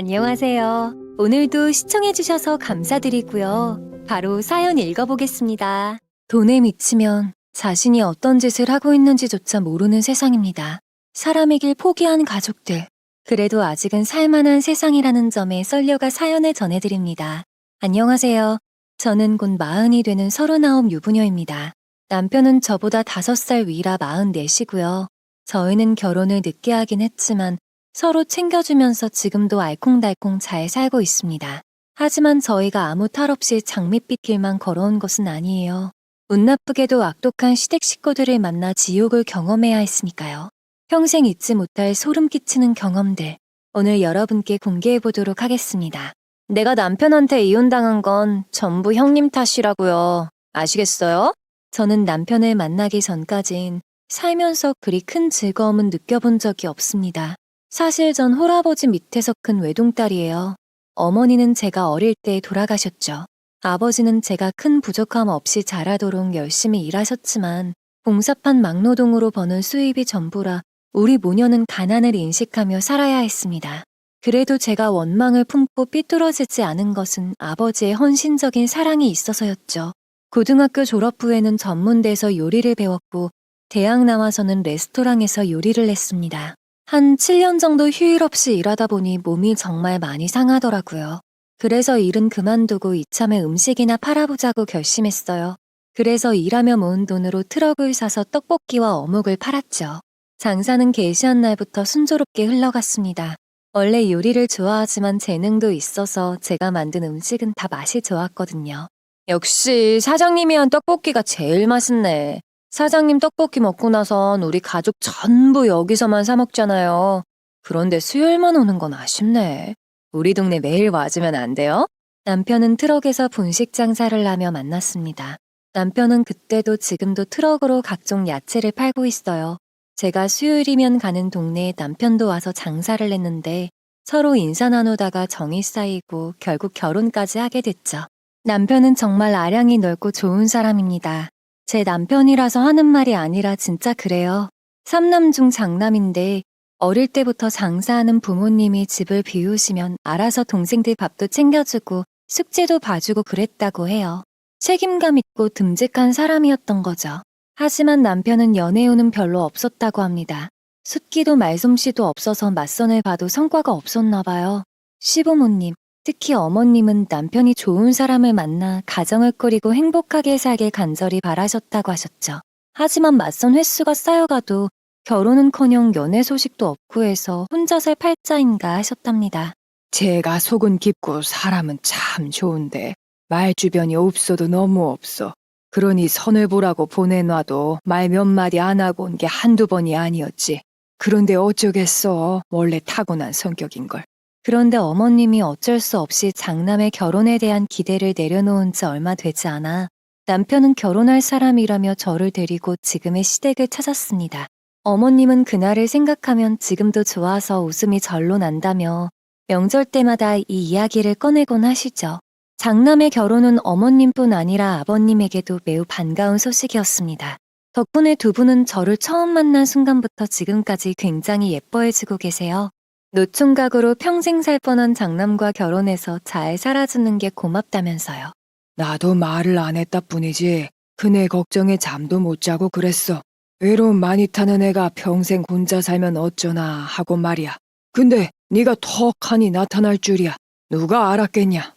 안녕하세요. 오늘도 시청해주셔서 감사드리고요. 바로 사연 읽어보겠습니다. 돈에 미치면 자신이 어떤 짓을 하고 있는지조차 모르는 세상입니다. 사람이길 포기한 가족들. 그래도 아직은 살만한 세상이라는 점에 썰려가 사연을 전해드립니다. 안녕하세요. 저는 곧 40이 되는 39 유부녀입니다. 남편은 저보다 5살 위라 44시고요. 저희는 결혼을 늦게 하긴 했지만 서로 챙겨주면서 지금도 알콩달콩 잘 살고 있습니다. 하지만 저희가 아무 탈 없이 장밋빛 길만 걸어온 것은 아니에요. 운 나쁘게도 악독한 시댁 식구들을 만나 지옥을 경험해야 했으니까요. 평생 잊지 못할 소름 끼치는 경험들, 오늘 여러분께 공개해보도록 하겠습니다. 내가 남편한테 이혼당한 건 전부 형님 탓이라고요. 아시겠어요? 저는 남편을 만나기 전까진 살면서 그리 큰 즐거움은 느껴본 적이 없습니다. 사실 전 홀아버지 밑에서 큰 외동딸이에요. 어머니는 제가 어릴 때 돌아가셨죠. 아버지는 제가 큰 부족함 없이 자라도록 열심히 일하셨지만 봉사판 막노동으로 버는 수입이 전부라 우리 모녀는 가난을 인식하며 살아야 했습니다. 그래도 제가 원망을 품고 삐뚤어지지 않은 것은 아버지의 헌신적인 사랑이 있어서였죠. 고등학교 졸업 후에는 전문대에서 요리를 배웠고 대학 나와서는 레스토랑에서 요리를 했습니다. 한 7년 정도 휴일 없이 일하다 보니 몸이 정말 많이 상하더라고요. 그래서 일은 그만두고 이참에 음식이나 팔아보자고 결심했어요. 그래서 일하며 모은 돈으로 트럭을 사서 떡볶이와 어묵을 팔았죠. 장사는 개시한 날부터 순조롭게 흘러갔습니다. 원래 요리를 좋아하지만 재능도 있어서 제가 만든 음식은 다 맛이 좋았거든요. 역시 사장님이 한 떡볶이가 제일 맛있네. 사장님 떡볶이 먹고 나선 우리 가족 전부 여기서만 사 먹잖아요. 그런데 수요일만 오는 건 아쉽네. 우리 동네 매일 와주면 안 돼요? 남편은 트럭에서 분식 장사를 하며 만났습니다. 남편은 그때도 지금도 트럭으로 각종 야채를 팔고 있어요. 제가 수요일이면 가는 동네에 남편도 와서 장사를 했는데 서로 인사 나누다가 정이 쌓이고 결국 결혼까지 하게 됐죠. 남편은 정말 아량이 넓고 좋은 사람입니다. 제 남편이라서 하는 말이 아니라 진짜 그래요. 3남 중 장남인데 어릴 때부터 장사하는 부모님이 집을 비우시면 알아서 동생들 밥도 챙겨주고 숙제도 봐주고 그랬다고 해요. 책임감 있고 듬직한 사람이었던 거죠. 하지만 남편은 연애운은 별로 없었다고 합니다. 숫기도 말솜씨도 없어서 맞선을 봐도 성과가 없었나 봐요. 시부모님, 특히 어머님은 남편이 좋은 사람을 만나 가정을 꾸리고 행복하게 살길 간절히 바라셨다고 하셨죠. 하지만 맞선 횟수가 쌓여가도 결혼은커녕 연애 소식도 없고 해서 혼자 살 팔자인가 하셨답니다. 제가 속은 깊고 사람은 참 좋은데 말 주변이 없어도 너무 없어. 그러니 선을 보라고 보내놔도 말 몇 마디 안 하고 온 게 한두 번이 아니었지. 그런데 어쩌겠어. 원래 타고난 성격인걸. 그런데 어머님이 어쩔 수 없이 장남의 결혼에 대한 기대를 내려놓은 지 얼마 되지 않아 남편은 결혼할 사람이라며 저를 데리고 지금의 시댁을 찾았습니다. 어머님은 그날을 생각하면 지금도 좋아서 웃음이 절로 난다며 명절 때마다 이 이야기를 꺼내곤 하시죠. 장남의 결혼은 어머님뿐 아니라 아버님에게도 매우 반가운 소식이었습니다. 덕분에 두 분은 저를 처음 만난 순간부터 지금까지 굉장히 예뻐해주고 계세요. 노총각으로 평생 살 뻔한 장남과 결혼해서 잘 살아주는 게 고맙다면서요. 나도 말을 안 했다 뿐이지. 그네 걱정에 잠도 못 자고 그랬어. 외로움 많이 타는 애가 평생 혼자 살면 어쩌나 하고 말이야. 근데 네가 턱하니 나타날 줄이야. 누가 알았겠냐?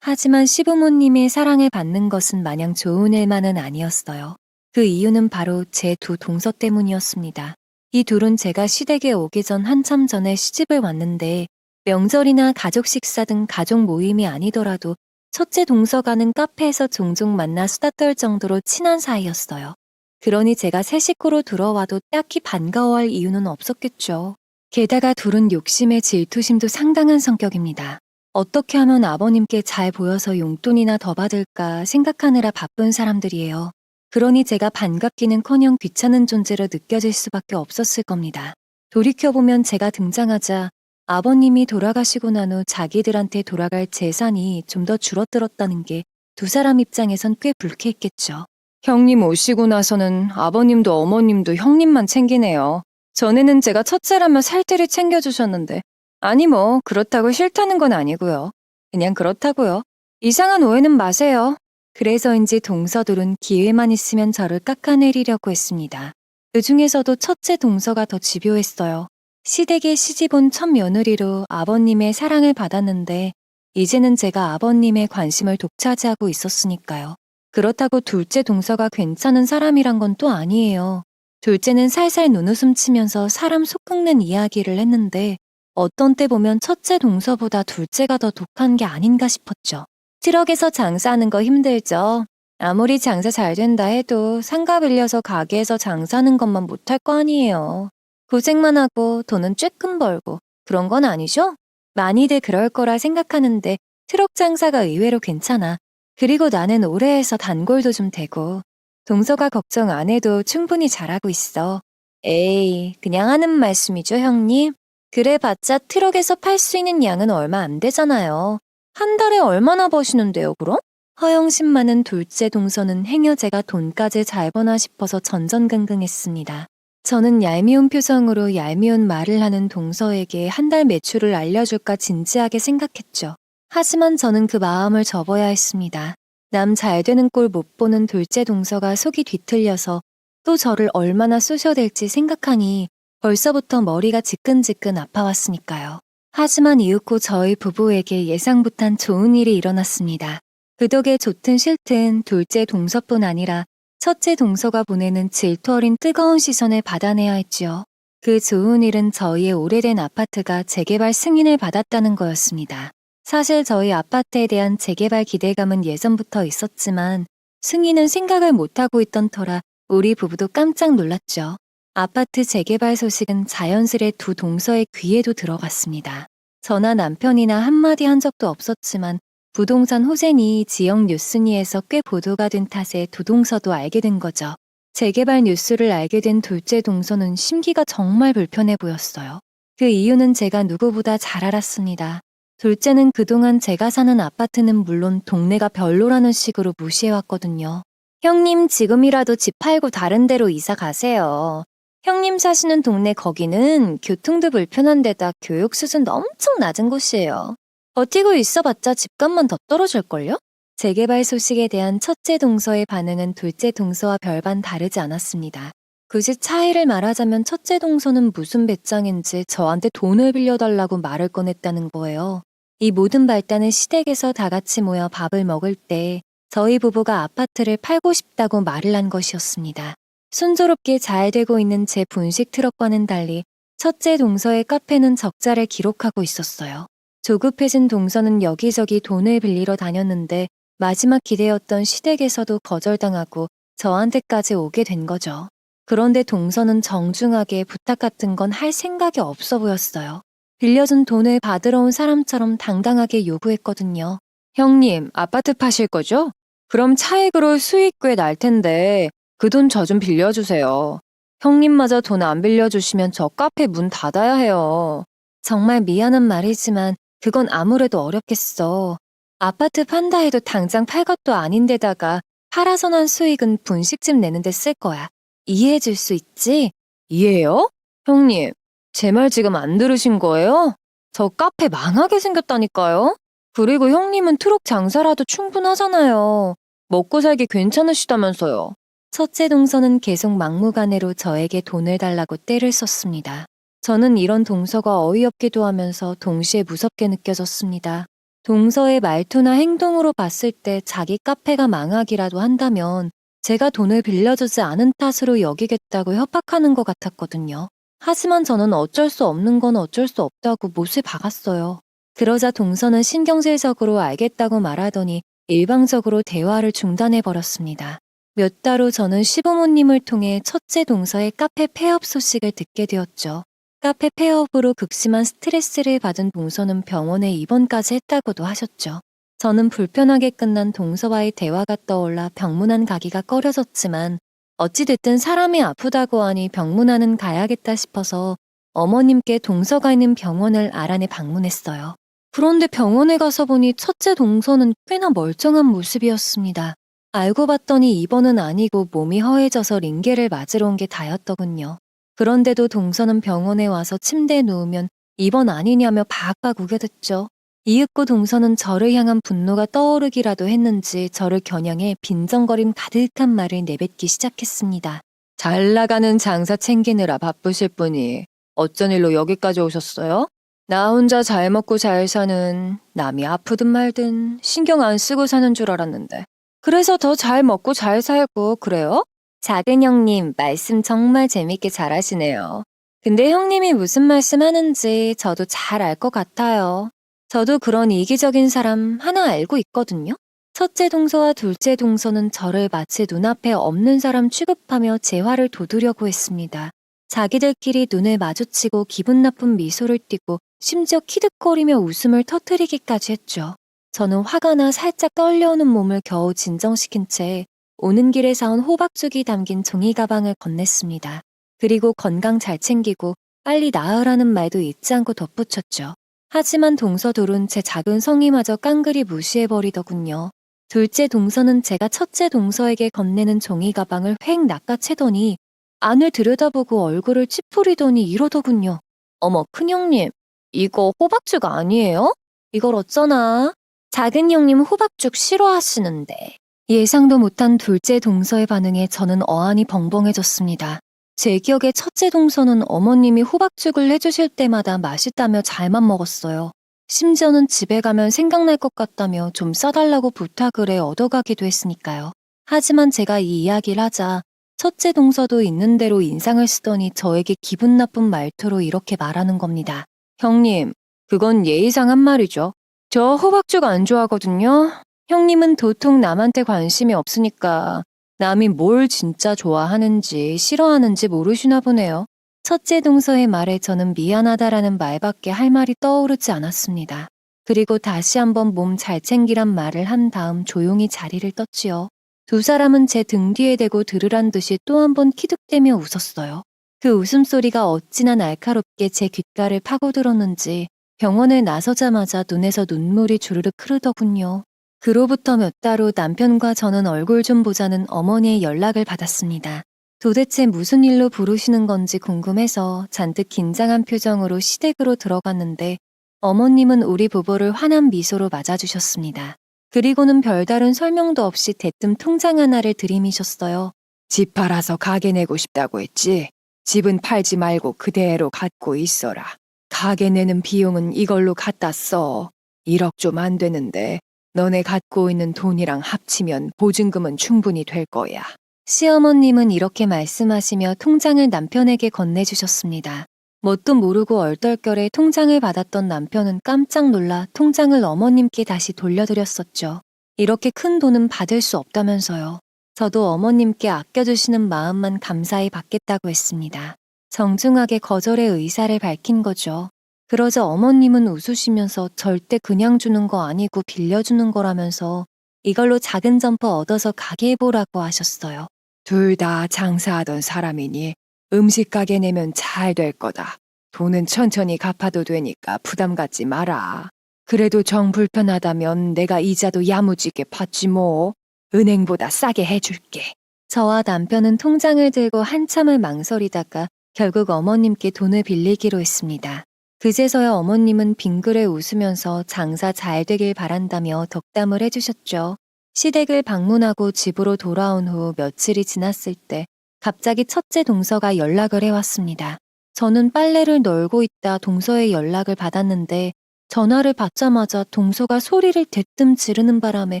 하지만 시부모님의 사랑을 받는 것은 마냥 좋은 일만은 아니었어요. 그 이유는 바로 제 두 동서 때문이었습니다. 이 둘은 제가 시댁에 오기 전 한참 전에 시집을 왔는데 명절이나 가족 식사 등 가족 모임이 아니더라도 첫째 동서가는 카페에서 종종 만나 수다 떨 정도로 친한 사이였어요. 그러니 제가 새 식구로 들어와도 딱히 반가워할 이유는 없었겠죠. 게다가 둘은 욕심에 질투심도 상당한 성격입니다. 어떻게 하면 아버님께 잘 보여서 용돈이나 더 받을까 생각하느라 바쁜 사람들이에요. 그러니 제가 반갑기는커녕 귀찮은 존재로 느껴질 수밖에 없었을 겁니다. 돌이켜보면 제가 등장하자 아버님이 돌아가시고 난 후 자기들한테 돌아갈 재산이 좀 더 줄어들었다는 게 두 사람 입장에선 꽤 불쾌했겠죠. 형님 오시고 나서는 아버님도 어머님도 형님만 챙기네요. 전에는 제가 첫째라며 살뜰히 챙겨주셨는데 아니 뭐 그렇다고 싫다는 건 아니고요. 그냥 그렇다고요. 이상한 오해는 마세요. 그래서인지 동서둘은 기회만 있으면 저를 깎아내리려고 했습니다. 그 중에서도 첫째 동서가 더 집요했어요. 시댁에 시집온 첫 며느리로 아버님의 사랑을 받았는데 이제는 제가 아버님의 관심을 독차지하고 있었으니까요. 그렇다고 둘째 동서가 괜찮은 사람이란 건 또 아니에요. 둘째는 살살 눈웃음 치면서 사람 속 긁는 이야기를 했는데 어떤 때 보면 첫째 동서보다 둘째가 더 독한 게 아닌가 싶었죠. 트럭에서 장사하는 거 힘들죠. 아무리 장사 잘 된다 해도 상가 빌려서 가게에서 장사하는 것만 못할 거 아니에요. 고생만 하고 돈은 쬐끔 벌고 그런 건 아니죠? 많이들 그럴 거라 생각하는데 트럭 장사가 의외로 괜찮아. 그리고 나는 오래 해서 단골도 좀 되고 동서가 걱정 안 해도 충분히 잘하고 있어. 에이, 그냥 하는 말씀이죠, 형님? 그래봤자 트럭에서 팔 수 있는 양은 얼마 안 되잖아요. 한 달에 얼마나 버시는데요, 그럼? 허영심 많은 둘째 동서는 행여제가 돈까지 잘 버나 싶어서 전전긍긍했습니다. 저는 얄미운 표정으로 얄미운 말을 하는 동서에게 한 달 매출을 알려줄까 진지하게 생각했죠. 하지만 저는 그 마음을 접어야 했습니다. 남 잘 되는 꼴 못 보는 둘째 동서가 속이 뒤틀려서 또 저를 얼마나 쑤셔댈지 생각하니 벌써부터 머리가 지끈지끈 아파왔으니까요. 하지만 이윽고 저희 부부에게 예상 못한 좋은 일이 일어났습니다. 그 덕에 좋든 싫든 둘째 동서뿐 아니라 첫째 동서가 보내는 질투 어린 뜨거운 시선을 받아내야 했지요. 그 좋은 일은 저희의 오래된 아파트가 재개발 승인을 받았다는 거였습니다. 사실 저희 아파트에 대한 재개발 기대감은 예전부터 있었지만 승인은 생각을 못하고 있던 터라 우리 부부도 깜짝 놀랐죠. 아파트 재개발 소식은 자연스레 두 동서의 귀에도 들어갔습니다. 저나 남편이나 한마디 한 적도 없었지만 부동산 호재니 지역 뉴스니에서 꽤 보도가 된 탓에 두 동서도 알게 된 거죠. 재개발 뉴스를 알게 된 둘째 동서는 심기가 정말 불편해 보였어요. 그 이유는 제가 누구보다 잘 알았습니다. 둘째는 그동안 제가 사는 아파트는 물론 동네가 별로라는 식으로 무시해왔거든요. 형님 지금이라도 집 팔고 다른 데로 이사 가세요. 형님 사시는 동네 거기는 교통도 불편한 데다 교육 수준도 엄청 낮은 곳이에요. 버티고 있어봤자 집값만 더 떨어질걸요? 재개발 소식에 대한 첫째 동서의 반응은 둘째 동서와 별반 다르지 않았습니다. 굳이 차이를 말하자면 첫째 동서는 무슨 배짱인지 저한테 돈을 빌려달라고 말을 꺼냈다는 거예요. 이 모든 발단은 시댁에서 다 같이 모여 밥을 먹을 때 저희 부부가 아파트를 팔고 싶다고 말을 한 것이었습니다. 순조롭게 잘 되고 있는 제 분식 트럭과는 달리 첫째 동서의 카페는 적자를 기록하고 있었어요. 조급해진 동서는 여기저기 돈을 빌리러 다녔는데 마지막 기대였던 시댁에서도 거절당하고 저한테까지 오게 된 거죠. 그런데 동서는 정중하게 부탁 같은 건 할 생각이 없어 보였어요. 빌려준 돈을 받으러 온 사람처럼 당당하게 요구했거든요. 형님, 아파트 파실 거죠? 그럼 차익으로 수익 꽤 날 텐데 그 돈 저 좀 빌려주세요. 형님마저 돈 안 빌려주시면 저 카페 문 닫아야 해요. 정말 미안한 말이지만 그건 아무래도 어렵겠어. 아파트 판다 해도 당장 팔 것도 아닌데다가 팔아서 난 수익은 분식집 내는데 쓸 거야. 이해해 줄 수 있지? 이해요? 형님, 제 말 지금 안 들으신 거예요? 저 카페 망하게 생겼다니까요? 그리고 형님은 트럭 장사라도 충분하잖아요. 먹고 살기 괜찮으시다면서요. 첫째 동서는 계속 막무가내로 저에게 돈을 달라고 떼를 썼습니다. 저는 이런 동서가 어이없기도 하면서 동시에 무섭게 느껴졌습니다. 동서의 말투나 행동으로 봤을 때 자기 카페가 망하기라도 한다면 제가 돈을 빌려주지 않은 탓으로 여기겠다고 협박하는 것 같았거든요. 하지만 저는 어쩔 수 없는 건 어쩔 수 없다고 못을 박았어요. 그러자 동서는 신경질적으로 알겠다고 말하더니 일방적으로 대화를 중단해버렸습니다. 몇 달 후 저는 시부모님을 통해 첫째 동서의 카페 폐업 소식을 듣게 되었죠. 카페 폐업으로 극심한 스트레스를 받은 동서는 병원에 입원까지 했다고도 하셨죠. 저는 불편하게 끝난 동서와의 대화가 떠올라 병문안 가기가 꺼려졌지만 어찌됐든 사람이 아프다고 하니 병문안은 가야겠다 싶어서 어머님께 동서가 있는 병원을 알아내 방문했어요. 그런데 병원에 가서 보니 첫째 동서는 꽤나 멀쩡한 모습이었습니다. 알고 봤더니 입원은 아니고 몸이 허해져서 링겔을 맞으러 온 게 다였더군요. 그런데도 동서는 병원에 와서 침대에 누우면 이번 아니냐며 박박 우겨댔죠. 이윽고 동서는 저를 향한 분노가 떠오르기라도 했는지 저를 겨냥해 빈정거림 가득한 말을 내뱉기 시작했습니다. 잘 나가는 장사 챙기느라 바쁘실 분이 어쩐 일로 여기까지 오셨어요? 나 혼자 잘 먹고 잘 사는, 남이 아프든 말든 신경 안 쓰고 사는 줄 알았는데. 그래서 더 잘 먹고 잘 살고 그래요? 작은 형님 말씀 정말 재밌게 잘하시네요. 근데 형님이 무슨 말씀 하는지 저도 잘 알 것 같아요. 저도 그런 이기적인 사람 하나 알고 있거든요. 첫째 동서와 둘째 동서는 저를 마치 눈앞에 없는 사람 취급하며 제 화를 돋우려고 했습니다. 자기들끼리 눈을 마주치고 기분 나쁜 미소를 띠고 심지어 키득거리며 웃음을 터뜨리기까지 했죠. 저는 화가 나 살짝 떨려오는 몸을 겨우 진정시킨 채 오는 길에 사온 호박죽이 담긴 종이 가방을 건넸습니다. 그리고 건강 잘 챙기고 빨리 나으라는 말도 잊지 않고 덧붙였죠. 하지만 동서둘은 제 작은 성의마저 깡그리 무시해버리더군요. 둘째 동서는 제가 첫째 동서에게 건네는 종이 가방을 획 낚아채더니 안을 들여다보고 얼굴을 찌푸리더니 이러더군요. 어머, 큰형님, 이거 호박죽 아니에요? 이걸 어쩌나? 작은 형님 호박죽 싫어하시는데. 예상도 못한 둘째 동서의 반응에 저는 어안이 벙벙해졌습니다. 제 기억에 첫째 동서는 어머님이 호박죽을 해주실 때마다 맛있다며 잘만 먹었어요. 심지어는 집에 가면 생각날 것 같다며 좀 싸달라고 부탁을 해 얻어가기도 했으니까요. 하지만 제가 이 이야기를 하자 첫째 동서도 있는 대로 인상을 쓰더니 저에게 기분 나쁜 말투로 이렇게 말하는 겁니다. 형님, 그건 예의상 한 말이죠. 저 호박죽 안 좋아하거든요. 형님은 도통 남한테 관심이 없으니까 남이 뭘 진짜 좋아하는지 싫어하는지 모르시나 보네요. 첫째 동서의 말에 저는 미안하다라는 말밖에 할 말이 떠오르지 않았습니다. 그리고 다시 한번 몸 잘 챙기란 말을 한 다음 조용히 자리를 떴지요. 두 사람은 제 등 뒤에 대고 들으란 듯이 또 한 번 키득대며 웃었어요. 그 웃음소리가 어찌나 날카롭게 제 귓가를 파고들었는지 병원에 나서자마자 눈에서 눈물이 주르륵 흐르더군요. 그로부터 몇 달 후 남편과 저는 얼굴 좀 보자는 어머니의 연락을 받았습니다. 도대체 무슨 일로 부르시는 건지 궁금해서 잔뜩 긴장한 표정으로 시댁으로 들어갔는데 어머님은 우리 부부를 환한 미소로 맞아주셨습니다. 그리고는 별다른 설명도 없이 대뜸 통장 하나를 들이미셨어요. 집 팔아서 가게 내고 싶다고 했지? 집은 팔지 말고 그대로 갖고 있어라. 가게 내는 비용은 이걸로 갖다 써. 1억 좀 안 되는데 너네 갖고 있는 돈이랑 합치면 보증금은 충분히 될 거야. 시어머님은 이렇게 말씀하시며 통장을 남편에게 건네주셨습니다. 뭣도 모르고 얼떨결에 통장을 받았던 남편은 깜짝 놀라 통장을 어머님께 다시 돌려드렸었죠. 이렇게 큰 돈은 받을 수 없다면서요. 저도 어머님께 아껴주시는 마음만 감사히 받겠다고 했습니다. 정중하게 거절의 의사를 밝힌 거죠. 그러자 어머님은 웃으시면서 절대 그냥 주는 거 아니고 빌려주는 거라면서 이걸로 작은 점퍼 얻어서 가게 해보라고 하셨어요. 둘 다 장사하던 사람이니 음식 가게 내면 잘 될 거다. 돈은 천천히 갚아도 되니까 부담 갖지 마라. 그래도 정 불편하다면 내가 이자도 야무지게 받지 뭐. 은행보다 싸게 해줄게. 저와 남편은 통장을 들고 한참을 망설이다가 결국 어머님께 돈을 빌리기로 했습니다. 그제서야 어머님은 빙그레 웃으면서 장사 잘 되길 바란다며 덕담을 해주셨죠. 시댁을 방문하고 집으로 돌아온 후 며칠이 지났을 때 갑자기 첫째 동서가 연락을 해왔습니다. 저는 빨래를 널고 있다 동서의 연락을 받았는데 전화를 받자마자 동서가 소리를 대뜸 지르는 바람에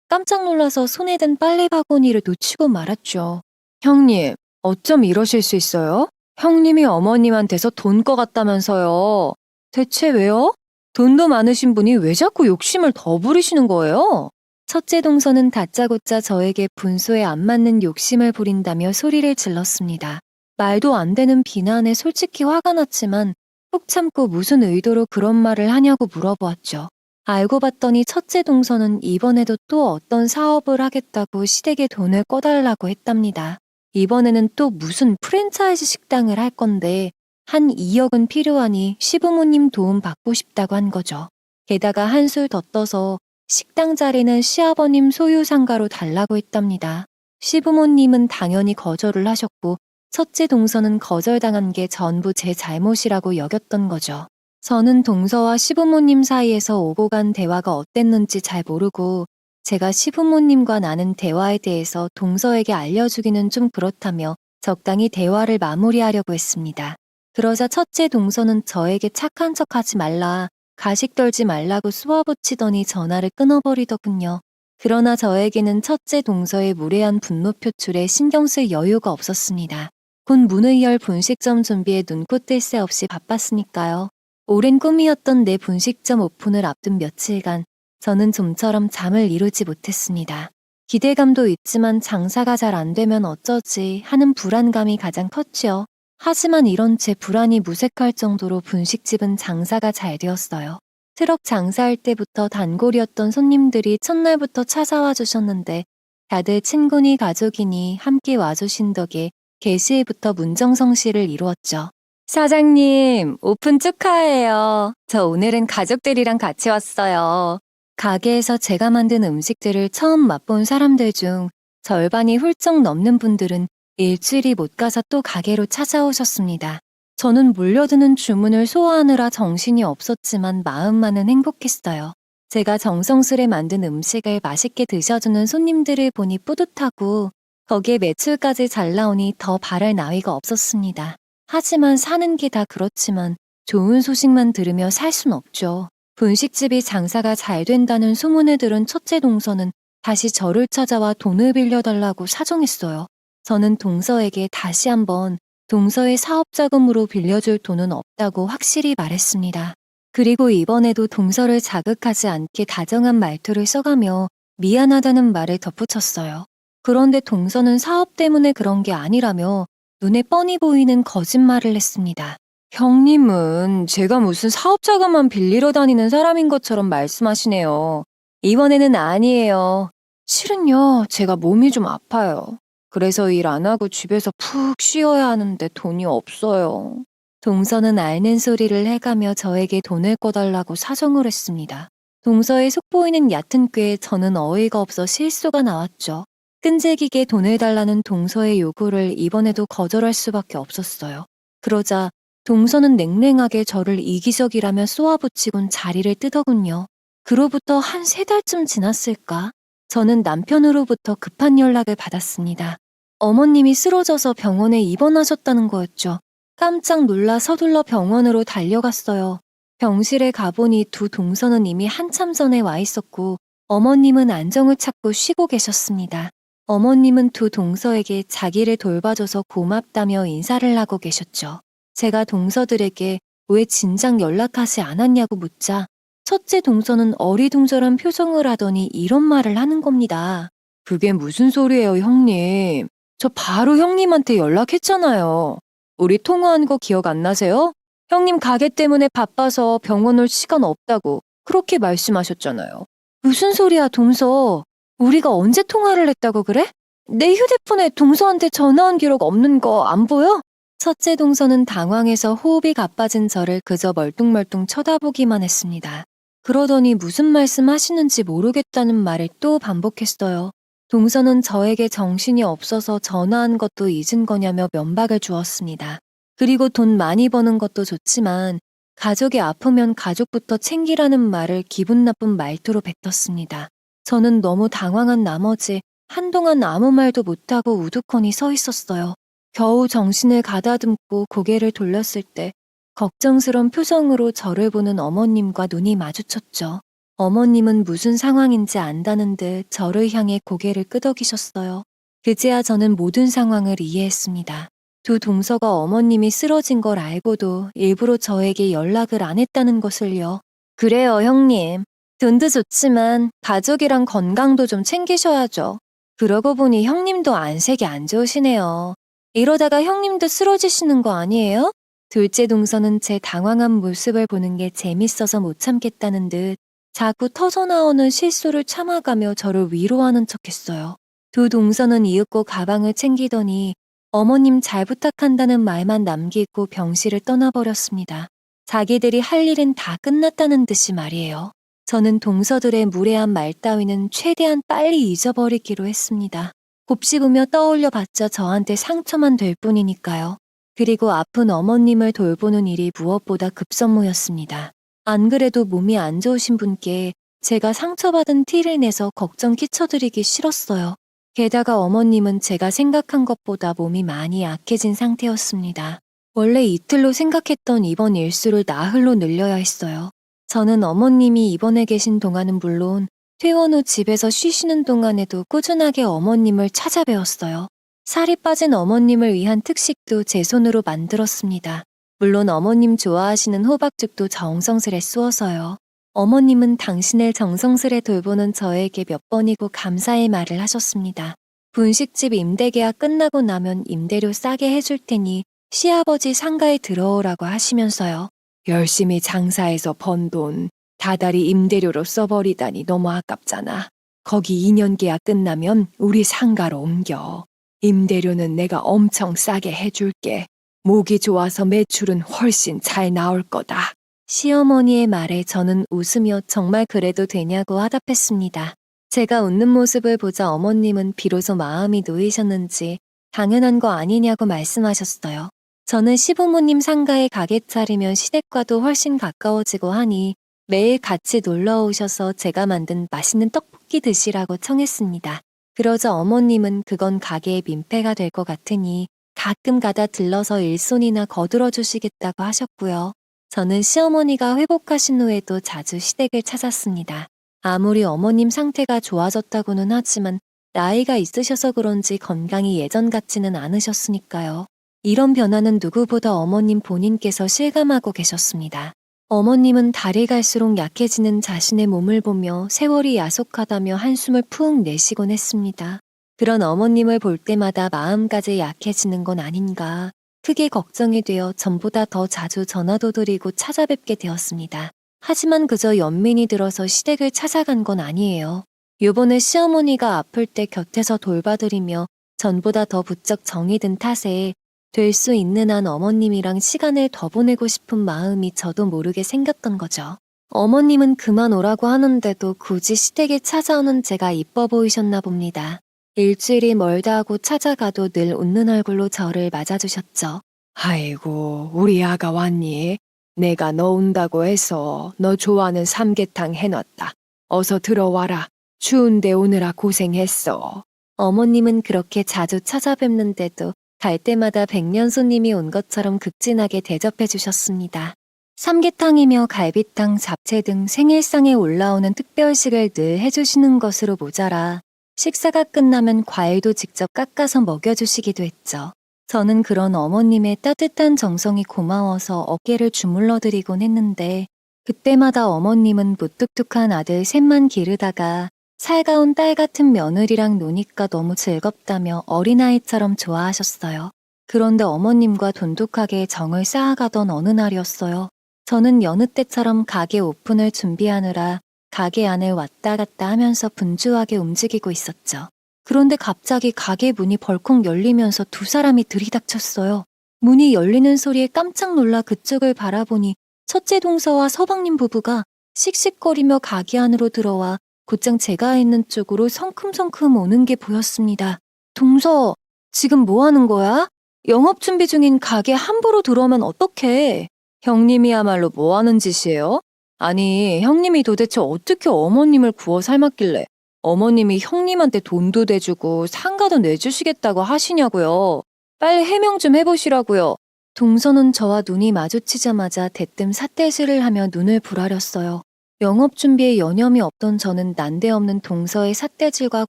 깜짝 놀라서 손에 든 빨래 바구니를 놓치고 말았죠. 형님, 어쩜 이러실 수 있어요? 형님이 어머님한테서 돈 거 같다면서요. 대체 왜요? 돈도 많으신 분이 왜 자꾸 욕심을 더 부리시는 거예요? 첫째 동서는 다짜고짜 저에게 분수에 안 맞는 욕심을 부린다며 소리를 질렀습니다. 말도 안 되는 비난에 솔직히 화가 났지만 꾹 참고 무슨 의도로 그런 말을 하냐고 물어보았죠. 알고 봤더니 첫째 동서는 이번에도 또 어떤 사업을 하겠다고 시댁에 돈을 꺼달라고 했답니다. 이번에는 또 무슨 프랜차이즈 식당을 할 건데 한 2억은 필요하니 시부모님 도움 받고 싶다고 한 거죠. 게다가 한술 더 떠서 식당 자리는 시아버님 소유 상가로 달라고 했답니다. 시부모님은 당연히 거절을 하셨고 첫째 동서는 거절당한 게 전부 제 잘못이라고 여겼던 거죠. 저는 동서와 시부모님 사이에서 오고 간 대화가 어땠는지 잘 모르고 제가 시부모님과 나눈 대화에 대해서 동서에게 알려주기는 좀 그렇다며 적당히 대화를 마무리하려고 했습니다. 그러자 첫째 동서는 저에게 착한 척하지 말라, 가식 떨지 말라고 쏘아붙이더니 전화를 끊어버리더군요. 그러나 저에게는 첫째 동서의 무례한 분노 표출에 신경 쓸 여유가 없었습니다. 곧 문을 열 분식점 준비에 눈코 뜰 새 없이 바빴으니까요. 오랜 꿈이었던 내 분식점 오픈을 앞둔 며칠간 저는 좀처럼 잠을 이루지 못했습니다. 기대감도 있지만 장사가 잘 안 되면 어쩌지 하는 불안감이 가장 컸지요. 하지만 이런 제 불안이 무색할 정도로 분식집은 장사가 잘 되었어요. 트럭 장사할 때부터 단골이었던 손님들이 첫날부터 찾아와 주셨는데 다들 친구니 가족이니 함께 와주신 덕에 개시일부터 문정성시를 이루었죠. 사장님, 오픈 축하해요. 저 오늘은 가족들이랑 같이 왔어요. 가게에서 제가 만든 음식들을 처음 맛본 사람들 중 절반이 훌쩍 넘는 분들은 일주일이 못 가서 또 가게로 찾아오셨습니다. 저는 몰려드는 주문을 소화하느라 정신이 없었지만 마음만은 행복했어요. 제가 정성스레 만든 음식을 맛있게 드셔주는 손님들을 보니 뿌듯하고 거기에 매출까지 잘 나오니 더 바랄 나위가 없었습니다. 하지만 사는 게 다 그렇지만 좋은 소식만 들으며 살 순 없죠. 분식집이 장사가 잘 된다는 소문을 들은 첫째 동서는 다시 저를 찾아와 돈을 빌려달라고 사정했어요. 저는 동서에게 다시 한번 동서의 사업자금으로 빌려줄 돈은 없다고 확실히 말했습니다. 그리고 이번에도 동서를 자극하지 않게 다정한 말투를 써가며 미안하다는 말을 덧붙였어요. 그런데 동서는 사업 때문에 그런 게 아니라며 눈에 뻔히 보이는 거짓말을 했습니다. 형님은 제가 무슨 사업자금만 빌리러 다니는 사람인 것처럼 말씀하시네요. 이번에는 아니에요. 실은요, 제가 몸이 좀 아파요. 그래서 일 안 하고 집에서 푹 쉬어야 하는데 돈이 없어요. 동서는 앓는 소리를 해가며 저에게 돈을 꿔달라고 사정을 했습니다. 동서의 속보이는 얕은 꾀에 저는 어이가 없어 실수가 나왔죠. 끈질기게 돈을 달라는 동서의 요구를 이번에도 거절할 수밖에 없었어요. 그러자 동서는 냉랭하게 저를 이기적이라며 쏘아붙이곤 자리를 뜨더군요. 그로부터 한 3달쯤 지났을까? 저는 남편으로부터 급한 연락을 받았습니다. 어머님이 쓰러져서 병원에 입원하셨다는 거였죠. 깜짝 놀라 서둘러 병원으로 달려갔어요. 병실에 가보니 두 동서는 이미 한참 전에 와 있었고 어머님은 안정을 찾고 쉬고 계셨습니다. 어머님은 두 동서에게 자기를 돌봐줘서 고맙다며 인사를 하고 계셨죠. 제가 동서들에게 왜 진작 연락하지 않았냐고 묻자 첫째 동서는 어리둥절한 표정을 하더니 이런 말을 하는 겁니다. 그게 무슨 소리예요, 형님. 저 바로 형님한테 연락했잖아요. 우리 통화한 거 기억 안 나세요? 형님 가게 때문에 바빠서 병원 올 시간 없다고 그렇게 말씀하셨잖아요. 무슨 소리야, 동서. 우리가 언제 통화를 했다고 그래? 내 휴대폰에 동서한테 전화한 기록 없는 거 안 보여? 첫째 동서는 당황해서 호흡이 가빠진 저를 그저 멀뚱멀뚱 쳐다보기만 했습니다. 그러더니 무슨 말씀 하시는지 모르겠다는 말을 또 반복했어요. 동서는 저에게 정신이 없어서 전화한 것도 잊은 거냐며 면박을 주었습니다. 그리고 돈 많이 버는 것도 좋지만 가족이 아프면 가족부터 챙기라는 말을 기분 나쁜 말투로 뱉었습니다. 저는 너무 당황한 나머지 한동안 아무 말도 못하고 우두커니 서 있었어요. 겨우 정신을 가다듬고 고개를 돌렸을 때 걱정스런 표정으로 저를 보는 어머님과 눈이 마주쳤죠. 어머님은 무슨 상황인지 안다는 듯 저를 향해 고개를 끄덕이셨어요. 그제야 저는 모든 상황을 이해했습니다. 두 동서가 어머님이 쓰러진 걸 알고도 일부러 저에게 연락을 안 했다는 것을요. 그래요, 형님. 돈도 좋지만 가족이랑 건강도 좀 챙기셔야죠. 그러고 보니 형님도 안색이 안 좋으시네요. 이러다가 형님도 쓰러지시는 거 아니에요? 둘째 동서는 제 당황한 모습을 보는 게 재밌어서 못 참겠다는 듯 자꾸 터져나오는 실수를 참아가며 저를 위로하는 척했어요. 두 동서는 이윽고 가방을 챙기더니 어머님 잘 부탁한다는 말만 남기고 병실을 떠나버렸습니다. 자기들이 할 일은 다 끝났다는 듯이 말이에요. 저는 동서들의 무례한 말 따위는 최대한 빨리 잊어버리기로 했습니다. 곱씹으며 떠올려 봤자 저한테 상처만 될 뿐이니까요. 그리고 아픈 어머님을 돌보는 일이 무엇보다 급선무였습니다. 안 그래도 몸이 안 좋으신 분께 제가 상처받은 티를 내서 걱정 끼쳐드리기 싫었어요. 게다가 어머님은 제가 생각한 것보다 몸이 많이 약해진 상태였습니다. 원래 이틀로 생각했던 입원 일수를 나흘로 늘려야 했어요. 저는 어머님이 입원해 계신 동안은 물론 퇴원 후 집에서 쉬시는 동안에도 꾸준하게 어머님을 찾아뵈었어요. 살이 빠진 어머님을 위한 특식도 제 손으로 만들었습니다. 물론 어머님 좋아하시는 호박죽도 정성스레 쑤어서요. 어머님은 당신을 정성스레 돌보는 저에게 몇 번이고 감사의 말을 하셨습니다. 분식집 임대 계약 끝나고 나면 임대료 싸게 해줄 테니 시아버지 상가에 들어오라고 하시면서요. 열심히 장사해서 번 돈 다달이 임대료로 써버리다니 너무 아깝잖아. 거기 2년 계약 끝나면 우리 상가로 옮겨. 임대료는 내가 엄청 싸게 해줄게. 목이 좋아서 매출은 훨씬 잘 나올 거다. 시어머니의 말에 저는 웃으며 정말 그래도 되냐고 화답했습니다. 제가 웃는 모습을 보자 어머님은 비로소 마음이 놓이셨는지 당연한 거 아니냐고 말씀하셨어요. 저는 시부모님 상가에 가게 차리면 시댁과도 훨씬 가까워지고 하니 매일 같이 놀러 오셔서 제가 만든 맛있는 떡볶이 드시라고 청했습니다. 그러자 어머님은 그건 가게의 민폐가 될 것 같으니 가끔 가다 들러서 일손이나 거들어 주시겠다고 하셨고요. 저는 시어머니가 회복하신 후에도 자주 시댁을 찾았습니다. 아무리 어머님 상태가 좋아졌다고는 하지만 나이가 있으셔서 그런지 건강이 예전 같지는 않으셨으니까요. 이런 변화는 누구보다 어머님 본인께서 실감하고 계셨습니다. 어머님은 달이 갈수록 약해지는 자신의 몸을 보며 세월이 야속하다며 한숨을 푹 내쉬곤 했습니다. 그런 어머님을 볼 때마다 마음까지 약해지는 건 아닌가 크게 걱정이 되어 전보다 더 자주 전화도 드리고 찾아뵙게 되었습니다. 하지만 그저 연민이 들어서 시댁을 찾아간 건 아니에요. 요번에 시어머니가 아플 때 곁에서 돌봐드리며 전보다 더 부쩍 정이 든 탓에 될 수 있는 한 어머님이랑 시간을 더 보내고 싶은 마음이 저도 모르게 생겼던 거죠. 어머님은 그만 오라고 하는데도 굳이 시댁에 찾아오는 제가 이뻐 보이셨나 봅니다. 일주일이 멀다 하고 찾아가도 늘 웃는 얼굴로 저를 맞아주셨죠. 아이고, 우리 아가 왔니? 내가 너 온다고 해서 너 좋아하는 삼계탕 해놨다. 어서 들어와라. 추운데 오느라 고생했어. 어머님은 그렇게 자주 찾아뵙는데도 갈 때마다 백년 손님이 온 것처럼 극진하게 대접해 주셨습니다. 삼계탕이며 갈비탕, 잡채 등 생일상에 올라오는 특별식을 늘 해주시는 것으로 모자라 식사가 끝나면 과일도 직접 깎아서 먹여주시기도 했죠. 저는 그런 어머님의 따뜻한 정성이 고마워서 어깨를 주물러 드리곤 했는데 그때마다 어머님은 무뚝뚝한 아들 셋만 기르다가 살가운 딸 같은 며느리랑 노니까 너무 즐겁다며 어린아이처럼 좋아하셨어요. 그런데 어머님과 돈독하게 정을 쌓아가던 어느 날이었어요. 저는 여느 때처럼 가게 오픈을 준비하느라 가게 안을 왔다 갔다 하면서 분주하게 움직이고 있었죠. 그런데 갑자기 가게 문이 벌컥 열리면서 두 사람이 들이닥쳤어요. 문이 열리는 소리에 깜짝 놀라 그쪽을 바라보니 첫째 동서와 서방님 부부가 씩씩거리며 가게 안으로 들어와 곧장 제가 있는 쪽으로 성큼성큼 오는 게 보였습니다. 동서, 지금 뭐 하는 거야? 영업 준비 중인 가게 함부로 들어오면 어떡해? 형님이야말로 뭐 하는 짓이에요? 아니, 형님이 도대체 어떻게 어머님을 구워 삶았길래 어머님이 형님한테 돈도 대주고 상가도 내주시겠다고 하시냐고요. 빨리 해명 좀 해보시라고요. 동서는 저와 눈이 마주치자마자 대뜸 삿대질을 하며 눈을 부라렸어요. 영업 준비에 여념이 없던 저는 난데없는 동서의 삿대질과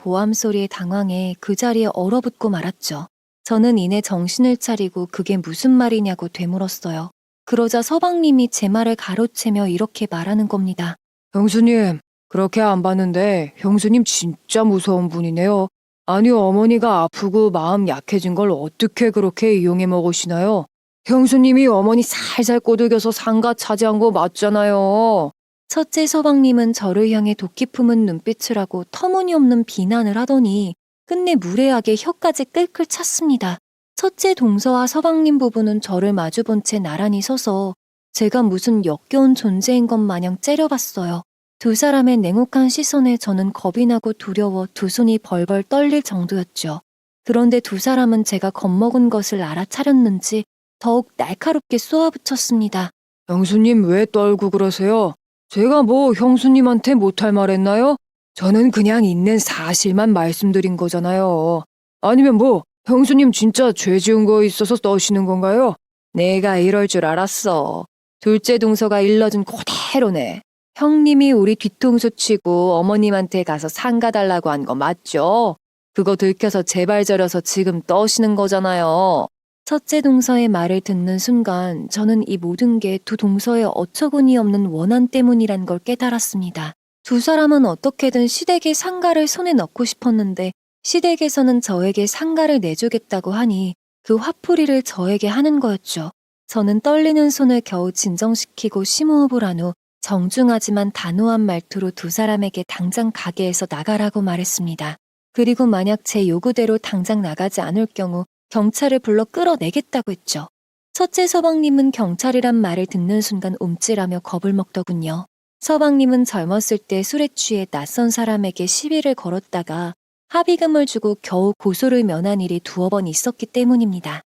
고함 소리에 당황해 그 자리에 얼어붙고 말았죠. 저는 이내 정신을 차리고 그게 무슨 말이냐고 되물었어요. 그러자 서방님이 제 말을 가로채며 이렇게 말하는 겁니다. 형수님, 그렇게 안 봤는데 형수님 진짜 무서운 분이네요. 아니, 어머니가 아프고 마음 약해진 걸 어떻게 그렇게 이용해 먹으시나요? 형수님이 어머니 살살 꼬드겨서 상가 차지한 거 맞잖아요. 첫째 서방님은 저를 향해 도끼 품은 눈빛을 하고 터무니없는 비난을 하더니 끝내 무례하게 혀까지 끌끌 찼습니다. 첫째 동서와 서방님 부부는 저를 마주본 채 나란히 서서 제가 무슨 역겨운 존재인 것 마냥 째려봤어요. 두 사람의 냉혹한 시선에 저는 겁이 나고 두려워 두 손이 벌벌 떨릴 정도였죠. 그런데 두 사람은 제가 겁먹은 것을 알아차렸는지 더욱 날카롭게 쏘아붙였습니다. 형수님 왜 떨고 그러세요? 제가 뭐 형수님한테 못할 말 했나요? 저는 그냥 있는 사실만 말씀드린 거잖아요. 아니면 뭐 형수님 진짜 죄 지은 거 있어서 떠시는 건가요? 내가 이럴 줄 알았어. 둘째 동서가 일러준 그대로네. 형님이 우리 뒤통수 치고 어머님한테 가서 상가 달라고 한 거 맞죠? 그거 들켜서 제발 저려서 지금 떠시는 거잖아요. 첫째 동서의 말을 듣는 순간 저는 이 모든 게 두 동서의 어처구니 없는 원한 때문이란 걸 깨달았습니다. 두 사람은 어떻게든 시댁의 상가를 손에 넣고 싶었는데 시댁에서는 저에게 상가를 내주겠다고 하니 그 화풀이를 저에게 하는 거였죠. 저는 떨리는 손을 겨우 진정시키고 심호흡을 한 후 정중하지만 단호한 말투로 두 사람에게 당장 가게에서 나가라고 말했습니다. 그리고 만약 제 요구대로 당장 나가지 않을 경우 경찰을 불러 끌어내겠다고 했죠. 첫째 서방님은 경찰이란 말을 듣는 순간 움찔하며 겁을 먹더군요. 서방님은 젊었을 때 술에 취해 낯선 사람에게 시비를 걸었다가 합의금을 주고 겨우 고소를 면한 일이 두어 번 있었기 때문입니다.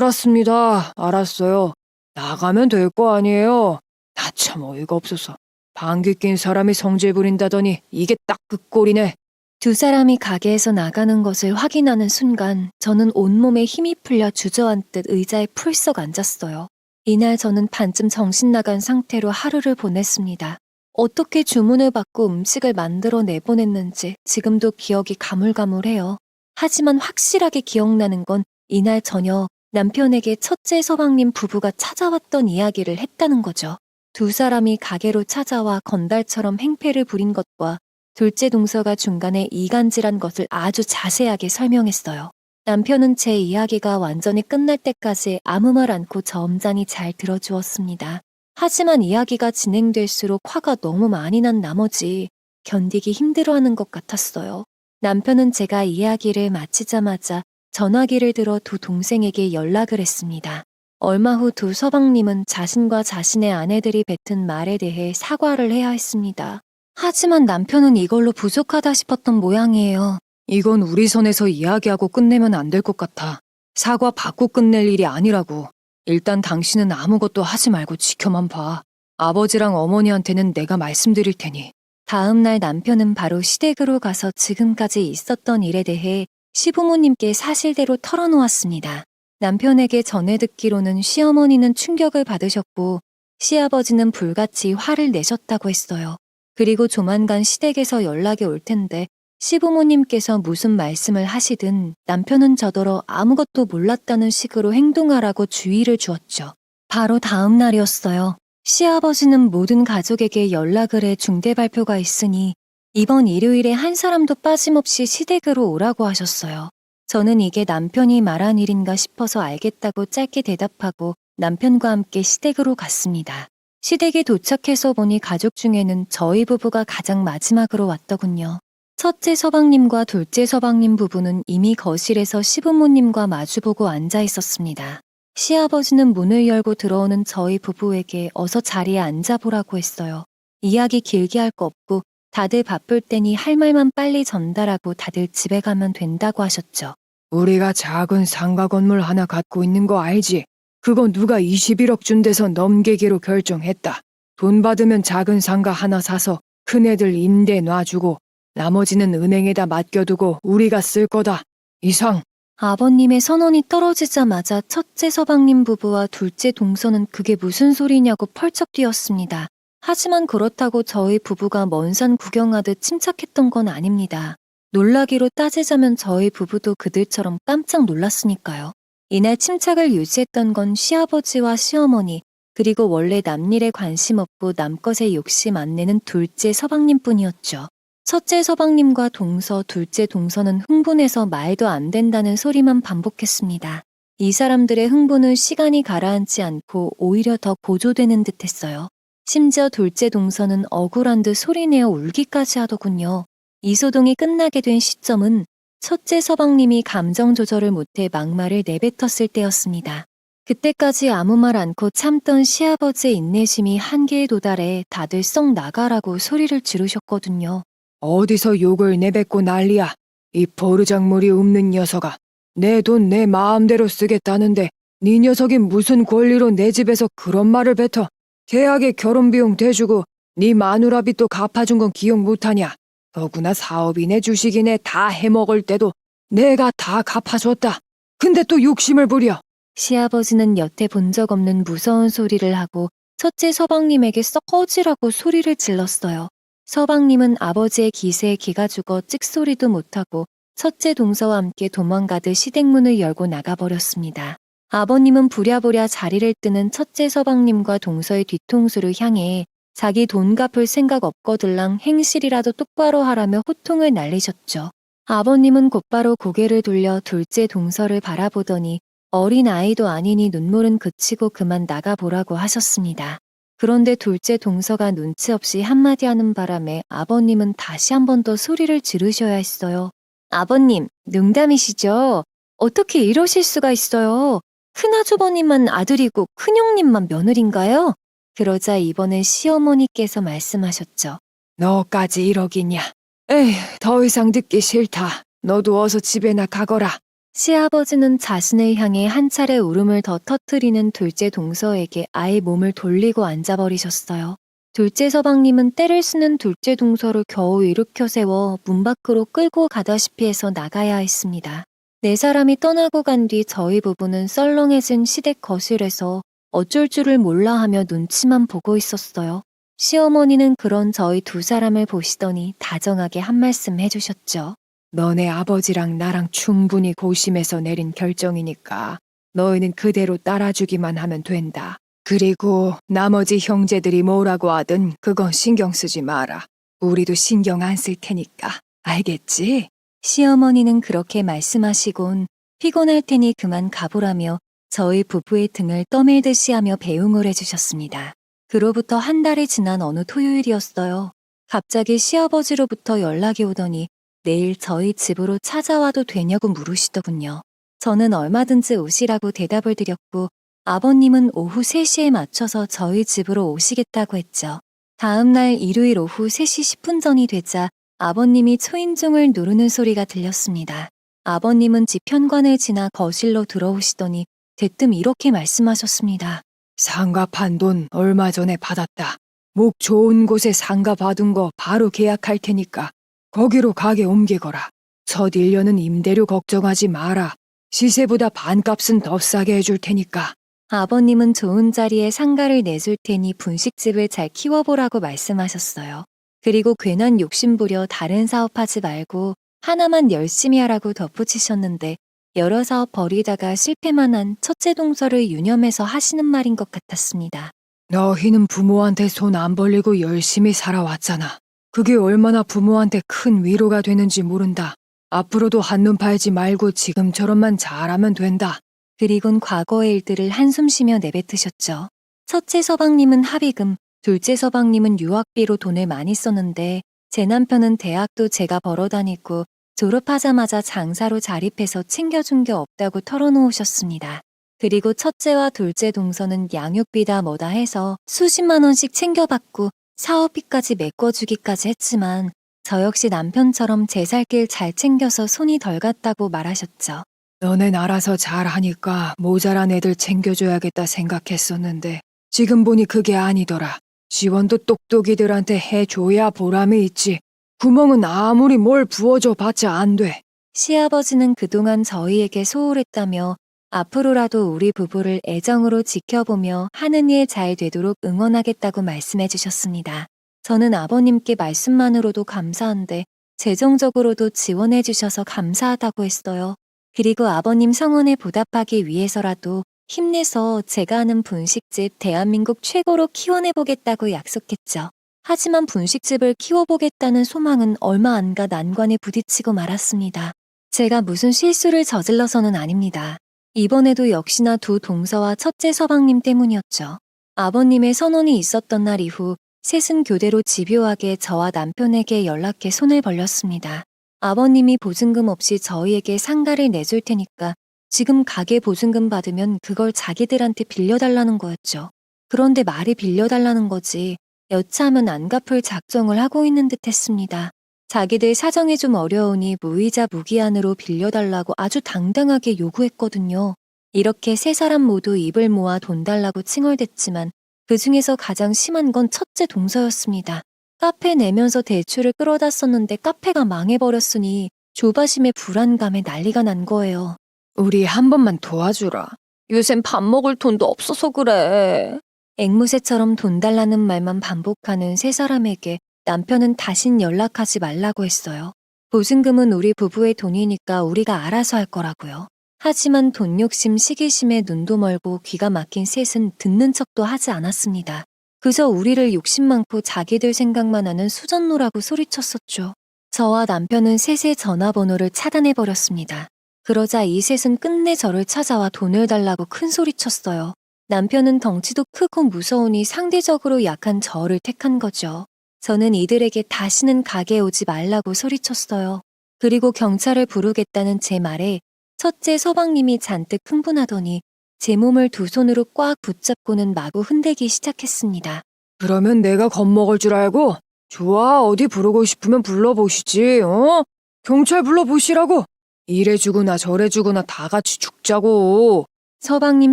알았습니다. 알았어요. 나가면 될 거 아니에요. 나 참 어이가 없어서. 방귀 낀 사람이 성질 부린다더니 이게 딱 그 꼴이네. 두 사람이 가게에서 나가는 것을 확인하는 순간 저는 온몸에 힘이 풀려 주저앉듯 의자에 풀썩 앉았어요. 이날 저는 반쯤 정신 나간 상태로 하루를 보냈습니다. 어떻게 주문을 받고 음식을 만들어 내보냈는지 지금도 기억이 가물가물해요. 하지만 확실하게 기억나는 건 이날 저녁 남편에게 첫째 서방님 부부가 찾아왔던 이야기를 했다는 거죠. 두 사람이 가게로 찾아와 건달처럼 행패를 부린 것과 둘째 동서가 중간에 이간질한 것을 아주 자세하게 설명했어요. 남편은 제 이야기가 완전히 끝날 때까지 아무 말 않고 점잖이 잘 들어주었습니다. 하지만 이야기가 진행될수록 화가 너무 많이 난 나머지 견디기 힘들어하는 것 같았어요. 남편은 제가 이야기를 마치자마자 전화기를 들어 두 동생에게 연락을 했습니다. 얼마 후 두 서방님은 자신과 자신의 아내들이 뱉은 말에 대해 사과를 해야 했습니다. 하지만 남편은 이걸로 부족하다 싶었던 모양이에요. 이건 우리 선에서 이야기하고 끝내면 안 될 것 같아. 사과 받고 끝낼 일이 아니라고. 일단 당신은 아무것도 하지 말고 지켜만 봐. 아버지랑 어머니한테는 내가 말씀드릴 테니. 다음 날 남편은 바로 시댁으로 가서 지금까지 있었던 일에 대해 시부모님께 사실대로 털어놓았습니다. 남편에게 전해 듣기로는 시어머니는 충격을 받으셨고 시아버지는 불같이 화를 내셨다고 했어요. 그리고 조만간 시댁에서 연락이 올 텐데 시부모님께서 무슨 말씀을 하시든 남편은 저더러 아무것도 몰랐다는 식으로 행동하라고 주의를 주었죠. 바로 다음 날이었어요. 시아버지는 모든 가족에게 연락을 해 중대 발표가 있으니 이번 일요일에 한 사람도 빠짐없이 시댁으로 오라고 하셨어요. 저는 이게 남편이 말한 일인가 싶어서 알겠다고 짧게 대답하고 남편과 함께 시댁으로 갔습니다. 시댁에 도착해서 보니 가족 중에는 저희 부부가 가장 마지막으로 왔더군요. 첫째 서방님과 둘째 서방님 부부는 이미 거실에서 시부모님과 마주보고 앉아 있었습니다. 시아버지는 문을 열고 들어오는 저희 부부에게 어서 자리에 앉아보라고 했어요. 이야기 길게 할 거 없고 다들 바쁠 테니 할 말만 빨리 전달하고 다들 집에 가면 된다고 하셨죠. 우리가 작은 상가 건물 하나 갖고 있는 거 알지? 그거 누가 21억 준 데서 넘기기로 결정했다. 돈 받으면 작은 상가 하나 사서 큰애들 임대 놔주고 나머지는 은행에다 맡겨두고 우리가 쓸 거다. 이상. 아버님의 선언이 떨어지자마자 첫째 서방님 부부와 둘째 동서는 그게 무슨 소리냐고 펄쩍 뛰었습니다. 하지만 그렇다고 저희 부부가 먼 산 구경하듯 침착했던 건 아닙니다. 놀라기로 따지자면 저희 부부도 그들처럼 깜짝 놀랐으니까요. 이날 침착을 유지했던 건 시아버지와 시어머니, 그리고 원래 남일에 관심 없고 남것에 욕심 안 내는 둘째 서방님뿐이었죠. 첫째 서방님과 동서, 둘째 동서는 흥분해서 말도 안 된다는 소리만 반복했습니다. 이 사람들의 흥분은 시간이 가라앉지 않고 오히려 더 고조되는 듯했어요. 심지어 둘째 동서는 억울한 듯 소리내어 울기까지 하더군요. 이 소동이 끝나게 된 시점은 첫째 서방님이 감정 조절을 못해 막말을 내뱉었을 때였습니다. 그때까지 아무 말 않고 참던 시아버지의 인내심이 한계에 도달해 다들 썩 나가라고 소리를 지르셨거든요. 어디서 욕을 내뱉고 난리야. 이 버르장머리 없는 녀석아. 내 돈 내 마음대로 쓰겠다는데 네 녀석이 무슨 권리로 내 집에서 그런 말을 뱉어. 계약에 결혼비용 대주고 네 마누라 빚도 갚아준 건 기억 못하냐. 더구나 사업이네 주식이네 다 해먹을 때도 내가 다 갚아줬다. 근데 또 욕심을 부려. 시아버지는 여태 본 적 없는 무서운 소리를 하고 첫째 서방님에게 썩 꺼지라고 소리를 질렀어요. 서방님은 아버지의 기세에 기가 죽어 찍소리도 못하고 첫째 동서와 함께 도망가듯 시댁문을 열고 나가버렸습니다. 아버님은 부랴부랴 자리를 뜨는 첫째 서방님과 동서의 뒤통수를 향해 자기 돈 갚을 생각 없거들랑 행실이라도 똑바로 하라며 호통을 날리셨죠. 아버님은 곧바로 고개를 돌려 둘째 동서를 바라보더니 어린 아이도 아니니 눈물은 그치고 그만 나가보라고 하셨습니다. 그런데 둘째 동서가 눈치 없이 한마디 하는 바람에 아버님은 다시 한 번 더 소리를 지르셔야 했어요. 아버님, 농담이시죠? 어떻게 이러실 수가 있어요? 큰아주버님만 아들이고 큰형님만 며느리인가요? 그러자 이번엔 시어머니께서 말씀하셨죠. 너까지 이러기냐. 에휴, 더 이상 듣기 싫다. 너도 어서 집에나 가거라. 시아버지는 자신을 향해 한 차례 울음을 더 터뜨리는 둘째 동서에게 아예 몸을 돌리고 앉아버리셨어요. 둘째 서방님은 때를 쓰는 둘째 동서를 겨우 일으켜 세워 문 밖으로 끌고 가다시피 해서 나가야 했습니다. 네 사람이 떠나고 간 뒤 저희 부부는 썰렁해진 시댁 거실에서 어쩔 줄을 몰라 하며 눈치만 보고 있었어요. 시어머니는 그런 저희 두 사람을 보시더니 다정하게 한 말씀 해주셨죠. 너네 아버지랑 나랑 충분히 고심해서 내린 결정이니까 너희는 그대로 따라주기만 하면 된다. 그리고 나머지 형제들이 뭐라고 하든 그건 신경 쓰지 마라. 우리도 신경 안 쓸 테니까. 알겠지? 시어머니는 그렇게 말씀하시곤 피곤할 테니 그만 가보라며 저희 부부의 등을 떠밀듯이 하며 배웅을 해주셨습니다. 그로부터 한 달이 지난 어느 토요일이었어요. 갑자기 시아버지로부터 연락이 오더니 내일 저희 집으로 찾아와도 되냐고 물으시더군요. 저는 얼마든지 오시라고 대답을 드렸고 아버님은 오후 3시에 맞춰서 저희 집으로 오시겠다고 했죠. 다음 날 일요일 오후 3시 10분 전이 되자 아버님이 초인종을 누르는 소리가 들렸습니다. 아버님은 집 현관을 지나 거실로 들어오시더니 대뜸 이렇게 말씀하셨습니다. 상가판 돈 얼마 전에 받았다. 목 좋은 곳에 상가 받은 거 바로 계약할 테니까 거기로 가게 옮기거라. 첫 1년은 임대료 걱정하지 마라. 시세보다 반값은 더 싸게 해줄 테니까. 아버님은 좋은 자리에 상가를 내줄 테니 분식집을 잘 키워보라고 말씀하셨어요. 그리고 괜한 욕심부려 다른 사업하지 말고 하나만 열심히 하라고 덧붙이셨는데 여러 사업 벌이다가 실패만 한 첫째 동서를 유념해서 하시는 말인 것 같았습니다. 너희는 부모한테 손 안 벌리고 열심히 살아왔잖아. 그게 얼마나 부모한테 큰 위로가 되는지 모른다. 앞으로도 한눈 팔지 말고 지금처럼만 잘하면 된다. 그리곤 과거의 일들을 한숨 쉬며 내뱉으셨죠. 첫째 서방님은 합의금, 둘째 서방님은 유학비로 돈을 많이 썼는데 제 남편은 대학도 제가 벌어다니고 졸업하자마자 장사로 자립해서 챙겨준 게 없다고 털어놓으셨습니다. 그리고 첫째와 둘째 동서는 양육비다 뭐다 해서 수십만 원씩 챙겨받고 사업비까지 메꿔주기까지 했지만 저 역시 남편처럼 제 살 길 잘 챙겨서 손이 덜 갔다고 말하셨죠. 너넨 알아서 잘하니까 모자란 애들 챙겨줘야겠다 생각했었는데 지금 보니 그게 아니더라. 지원도 똑똑이들한테 해줘야 보람이 있지. 구멍은 아무리 뭘 부어줘 봤자 안 돼. 시아버지는 그동안 저희에게 소홀했다며 앞으로라도 우리 부부를 애정으로 지켜보며 하는 일 잘 되도록 응원하겠다고 말씀해 주셨습니다. 저는 아버님께 말씀만으로도 감사한데 재정적으로도 지원해 주셔서 감사하다고 했어요. 그리고 아버님 성원에 보답하기 위해서라도 힘내서 제가 하는 분식집 대한민국 최고로 키워내보겠다고 약속했죠. 하지만 분식집을 키워보겠다는 소망은 얼마 안 가 난관에 부딪히고 말았습니다. 제가 무슨 실수를 저질러서는 아닙니다. 이번에도 역시나 두 동서와 첫째 서방님 때문이었죠. 아버님의 선언이 있었던 날 이후 셋은 교대로 집요하게 저와 남편에게 연락해 손을 벌렸습니다. 아버님이 보증금 없이 저희에게 상가를 내줄 테니까 지금 가게 보증금 받으면 그걸 자기들한테 빌려달라는 거였죠. 그런데 말이 빌려달라는 거지 여차하면 안 갚을 작정을 하고 있는 듯 했습니다. 자기들 사정이 좀 어려우니 무이자 무기한으로 빌려달라고 아주 당당하게 요구했거든요. 이렇게 세 사람 모두 입을 모아 돈 달라고 칭얼댔지만 그 중에서 가장 심한 건 첫째 동서였습니다. 카페 내면서 대출을 끌어다 썼는데 카페가 망해버렸으니 조바심에 불안감에 난리가 난 거예요. 우리 한 번만 도와주라. 요샌 밥 먹을 돈도 없어서 그래. 앵무새처럼 돈 달라는 말만 반복하는 세 사람에게 남편은 다신 연락하지 말라고 했어요. 보증금은 우리 부부의 돈이니까 우리가 알아서 할 거라고요. 하지만 돈 욕심, 시기심에 눈도 멀고 귀가 막힌 셋은 듣는 척도 하지 않았습니다. 그저 우리를 욕심 많고 자기들 생각만 하는 수전노라고 소리쳤었죠. 저와 남편은 셋의 전화번호를 차단해버렸습니다. 그러자 이 셋은 끝내 저를 찾아와 돈을 달라고 큰 소리쳤어요. 남편은 덩치도 크고 무서우니 상대적으로 약한 저를 택한 거죠. 저는 이들에게 다시는 가게에 오지 말라고 소리쳤어요. 그리고 경찰을 부르겠다는 제 말에 첫째 서방님이 잔뜩 흥분하더니 제 몸을 두 손으로 꽉 붙잡고는 마구 흔들기 시작했습니다. 그러면 내가 겁먹을 줄 알고? 좋아, 어디 부르고 싶으면 불러보시지, 어? 경찰 불러보시라고. 이래주거나 저래주거나 다 같이 죽자고. 서방님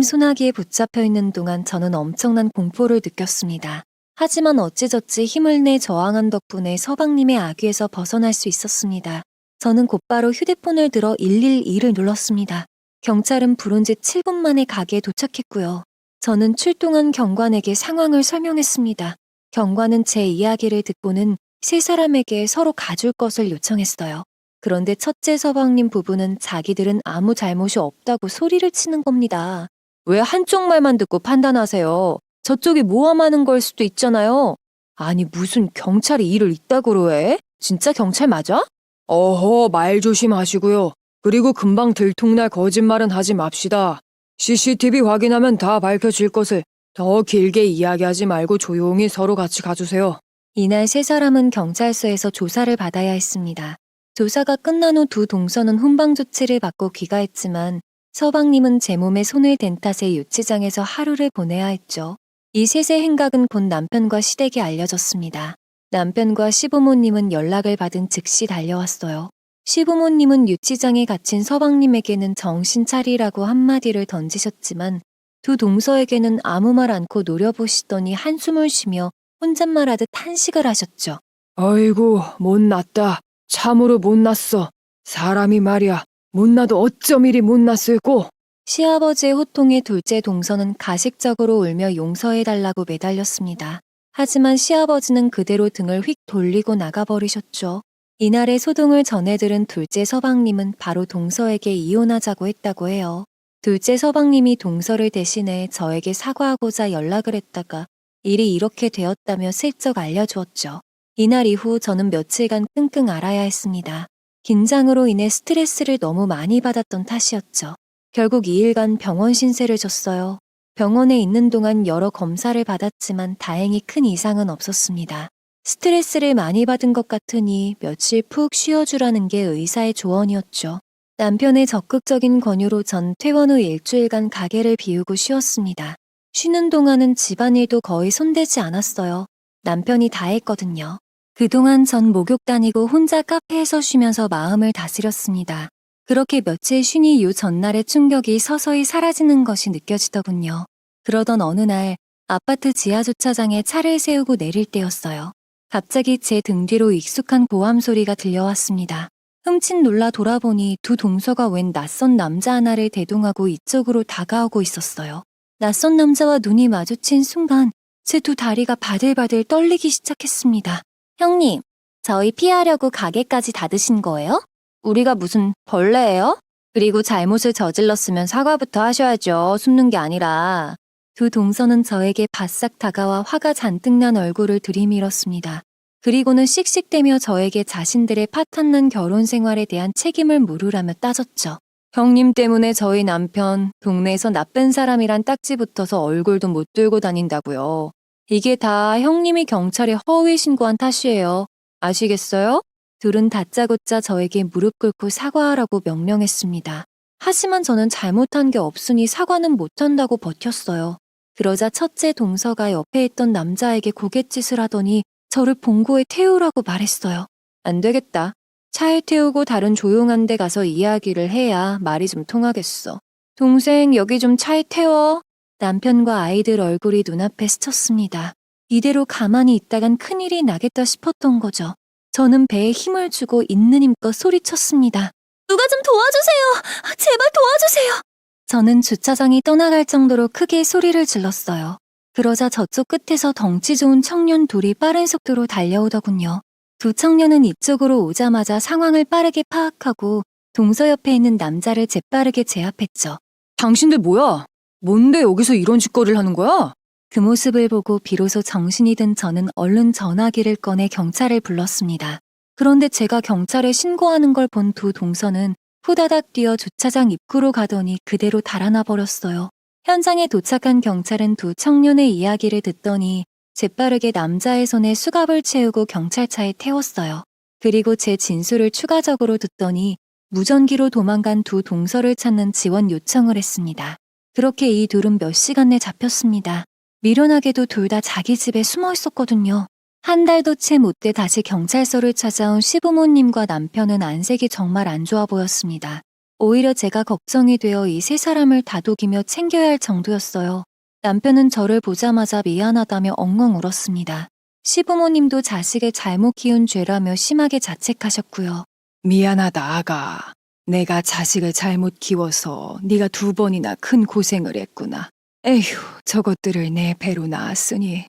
소나기에 붙잡혀 있는 동안 저는 엄청난 공포를 느꼈습니다. 하지만 어찌저찌 힘을 내 저항한 덕분에 서방님의 악위에서 벗어날 수 있었습니다. 저는 곧바로 휴대폰을 들어 112를 눌렀습니다. 경찰은 부른 지 7분 만에 가게에 도착했고요. 저는 출동한 경관에게 상황을 설명했습니다. 경관은 제 이야기를 듣고는 세 사람에게 서로 가줄 것을 요청했어요. 그런데 첫째 서방님 부부는 자기들은 아무 잘못이 없다고 소리를 치는 겁니다. 왜 한쪽 말만 듣고 판단하세요? 저쪽이 모함하는 걸 수도 있잖아요. 아니 무슨 경찰이 일을 이따구로 해? 진짜 경찰 맞아? 어허, 말 조심하시고요. 그리고 금방 들통날 거짓말은 하지 맙시다. CCTV 확인하면 다 밝혀질 것을 더 길게 이야기하지 말고 조용히 서로 같이 가주세요. 이날 세 사람은 경찰서에서 조사를 받아야 했습니다. 조사가 끝난 후 두 동서는 훈방 조치를 받고 귀가했지만 서방님은 제 몸에 손을 댄 탓에 유치장에서 하루를 보내야 했죠. 이 셋의 행각은 곧 남편과 시댁에 알려졌습니다. 남편과 시부모님은 연락을 받은 즉시 달려왔어요. 시부모님은 유치장에 갇힌 서방님에게는 정신 차리라고 한마디를 던지셨지만 두 동서에게는 아무 말 않고 노려보시더니 한숨을 쉬며 혼잣말하듯 탄식을 하셨죠. 아이고, 못났다. 참으로 못났어. 사람이 말이야, 못나도 어쩜 이리 못났을꼬. 시아버지의 호통에 둘째 동서는 가식적으로 울며 용서해달라고 매달렸습니다. 하지만 시아버지는 그대로 등을 휙 돌리고 나가버리셨죠. 이날의 소동을 전해 들은 둘째 서방님은 바로 동서에게 이혼하자고 했다고 해요. 둘째 서방님이 동서를 대신해 저에게 사과하고자 연락을 했다가 일이 이렇게 되었다며 슬쩍 알려주었죠. 이날 이후 저는 며칠간 끙끙 앓아야 했습니다. 긴장으로 인해 스트레스를 너무 많이 받았던 탓이었죠. 결국 2일간 병원 신세를 졌어요. 병원에 있는 동안 여러 검사를 받았지만 다행히 큰 이상은 없었습니다. 스트레스를 많이 받은 것 같으니 며칠 푹 쉬어주라는 게 의사의 조언이었죠. 남편의 적극적인 권유로 전 퇴원 후 일주일간 가게를 비우고 쉬었습니다. 쉬는 동안은 집안일도 거의 손대지 않았어요. 남편이 다 했거든요. 그동안 전 목욕 다니고 혼자 카페에서 쉬면서 마음을 다스렸습니다. 그렇게 며칠 쉬니 요 전날의 충격이 서서히 사라지는 것이 느껴지더군요. 그러던 어느 날 아파트 지하주차장에 차를 세우고 내릴 때였어요. 갑자기 제 등 뒤로 익숙한 고함 소리가 들려왔습니다. 흠칫 놀라 돌아보니 두 동서가 웬 낯선 남자 하나를 대동하고 이쪽으로 다가오고 있었어요. 낯선 남자와 눈이 마주친 순간 제 두 다리가 바들바들 떨리기 시작했습니다. 형님, 저희 피하려고 가게까지 닫으신 거예요? 우리가 무슨 벌레예요? 그리고 잘못을 저질렀으면 사과부터 하셔야죠. 숨는 게 아니라. 두 동서는 저에게 바싹 다가와 화가 잔뜩 난 얼굴을 들이밀었습니다. 그리고는 씩씩대며 저에게 자신들의 파탄난 결혼 생활에 대한 책임을 물으라며 따졌죠. 형님 때문에 저희 남편 동네에서 나쁜 사람이란 딱지 붙어서 얼굴도 못 들고 다닌다고요. 이게 다 형님이 경찰에 허위 신고한 탓이에요. 아시겠어요? 둘은 다짜고짜 저에게 무릎 꿇고 사과하라고 명령했습니다. 하지만 저는 잘못한 게 없으니 사과는 못한다고 버텼어요. 그러자 첫째 동서가 옆에 있던 남자에게 고갯짓을 하더니 저를 봉고에 태우라고 말했어요. 안 되겠다. 차에 태우고 다른 조용한 데 가서 이야기를 해야 말이 좀 통하겠어. 동생, 여기 좀 차에 태워. 남편과 아이들 얼굴이 눈앞에 스쳤습니다. 이대로 가만히 있다간 큰일이 나겠다 싶었던 거죠. 저는 배에 힘을 주고 있는 힘껏 소리쳤습니다. 누가 좀 도와주세요! 제발 도와주세요! 저는 주차장이 떠나갈 정도로 크게 소리를 질렀어요. 그러자 저쪽 끝에서 덩치 좋은 청년 둘이 빠른 속도로 달려오더군요. 두 청년은 이쪽으로 오자마자 상황을 빠르게 파악하고 동서 옆에 있는 남자를 재빠르게 제압했죠. 당신들 뭐야? 뭔데 여기서 이런 짓거리를 하는 거야? 그 모습을 보고 비로소 정신이 든 저는 얼른 전화기를 꺼내 경찰을 불렀습니다. 그런데 제가 경찰에 신고하는 걸 본 두 동서는 후다닥 뛰어 주차장 입구로 가더니 그대로 달아나 버렸어요. 현장에 도착한 경찰은 두 청년의 이야기를 듣더니 재빠르게 남자의 손에 수갑을 채우고 경찰차에 태웠어요. 그리고 제 진술을 추가적으로 듣더니 무전기로 도망간 두 동서를 찾는 지원 요청을 했습니다. 그렇게 이 둘은 몇 시간 내 잡혔습니다. 미련하게도 둘 다 자기 집에 숨어 있었거든요. 한 달도 채 못 돼 다시 경찰서를 찾아온 시부모님과 남편은 안색이 정말 안 좋아 보였습니다. 오히려 제가 걱정이 되어 이 세 사람을 다독이며 챙겨야 할 정도였어요. 남편은 저를 보자마자 미안하다며 엉엉 울었습니다. 시부모님도 자식을 잘못 키운 죄라며 심하게 자책하셨고요. 미안하다 아가. 내가 자식을 잘못 키워서 네가 2번이나 큰 고생을 했구나. 에휴, 저것들을 내 배로 낳았으니.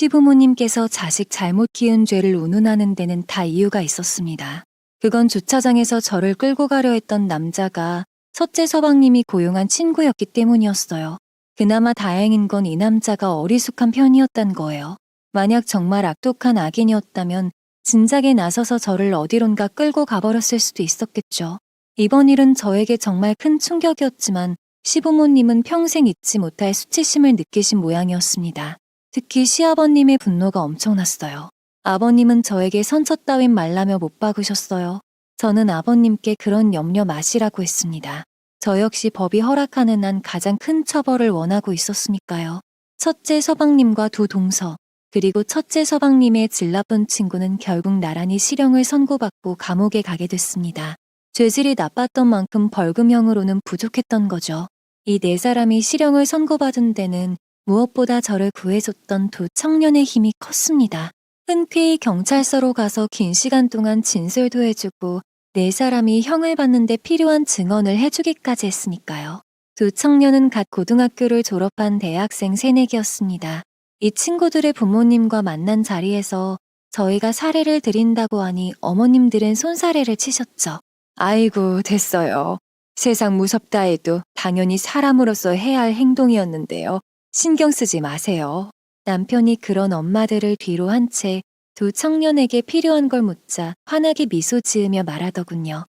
시부모님께서 자식 잘못 키운 죄를 운운하는 데는 다 이유가 있었습니다. 그건 주차장에서 저를 끌고 가려 했던 남자가 첫째 서방님이 고용한 친구였기 때문이었어요. 그나마 다행인 건 이 남자가 어리숙한 편이었단 거예요. 만약 정말 악독한 악인이었다면 진작에 나서서 저를 어디론가 끌고 가버렸을 수도 있었겠죠. 이번 일은 저에게 정말 큰 충격이었지만 시부모님은 평생 잊지 못할 수치심을 느끼신 모양이었습니다. 특히 시아버님의 분노가 엄청났어요. 아버님은 저에게 선처 따윈 말라며 못 박으셨어요. 저는 아버님께 그런 염려 마시라고 했습니다. 저 역시 법이 허락하는 한 가장 큰 처벌을 원하고 있었으니까요. 첫째 서방님과 두 동서, 그리고 첫째 서방님의 질 나쁜 친구는 결국 나란히 실형을 선고받고 감옥에 가게 됐습니다. 죄질이 나빴던 만큼 벌금형으로는 부족했던 거죠. 이 네 사람이 실형을 선고받은 데는 무엇보다 저를 구해줬던 두 청년의 힘이 컸습니다. 흔쾌히 경찰서로 가서 긴 시간 동안 진술도 해주고 네 사람이 형을 받는데 필요한 증언을 해주기까지 했으니까요. 두 청년은 갓 고등학교를 졸업한 대학생 새내기였습니다. 이 친구들의 부모님과 만난 자리에서 저희가 사례를 드린다고 하니 어머님들은 손사래를 치셨죠. 아이고 됐어요. 세상 무섭다 해도 당연히 사람으로서 해야 할 행동이었는데요. 신경 쓰지 마세요. 남편이 그런 엄마들을 뒤로 한 채 두 청년에게 필요한 걸 묻자 환하게 미소 지으며 말하더군요.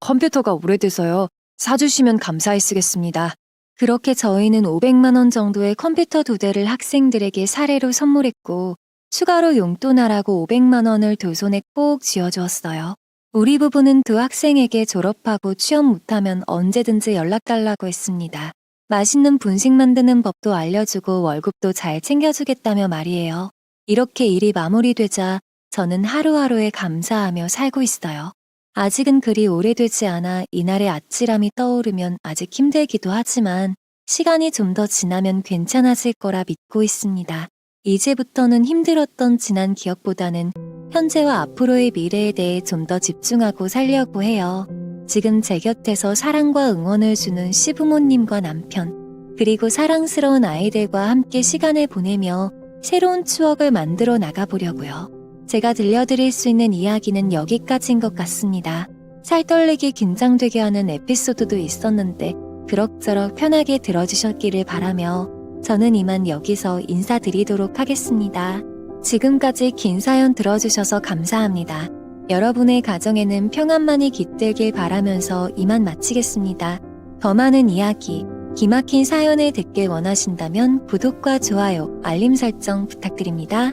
컴퓨터가 오래돼서요. 사주시면 감사히 쓰겠습니다. 그렇게 저희는 500만 원 정도의 컴퓨터 2대를 학생들에게 사례로 선물했고 추가로 용돈하라고 500만 원을 두 손에 꼭 쥐어주었어요. 우리 부부는 두 학생에게 졸업하고 취업 못하면 언제든지 연락달라고 했습니다. 맛있는 분식 만드는 법도 알려주고 월급도 잘 챙겨주겠다며 말이에요. 이렇게 일이 마무리되자 저는 하루하루에 감사하며 살고 있어요. 아직은 그리 오래되지 않아 이날의 아찔함이 떠오르면 아직 힘들기도 하지만 시간이 좀 더 지나면 괜찮아질 거라 믿고 있습니다. 이제부터는 힘들었던 지난 기억보다는 현재와 앞으로의 미래에 대해 좀 더 집중하고 살려고 해요. 지금 제 곁에서 사랑과 응원을 주는 시부모님과 남편, 그리고 사랑스러운 아이들과 함께 시간을 보내며 새로운 추억을 만들어 나가보려고요. 제가 들려드릴 수 있는 이야기는 여기까지인 것 같습니다. 살떨리기 긴장되게 하는 에피소드도 있었는데 그럭저럭 편하게 들어주셨기를 바라며 저는 이만 여기서 인사드리도록 하겠습니다. 지금까지 긴 사연 들어주셔서 감사합니다. 여러분의 가정에는 평안만이 깃들길 바라면서 이만 마치겠습니다. 더 많은 이야기, 기막힌 사연을 듣길 원하신다면 구독과 좋아요, 알림 설정 부탁드립니다.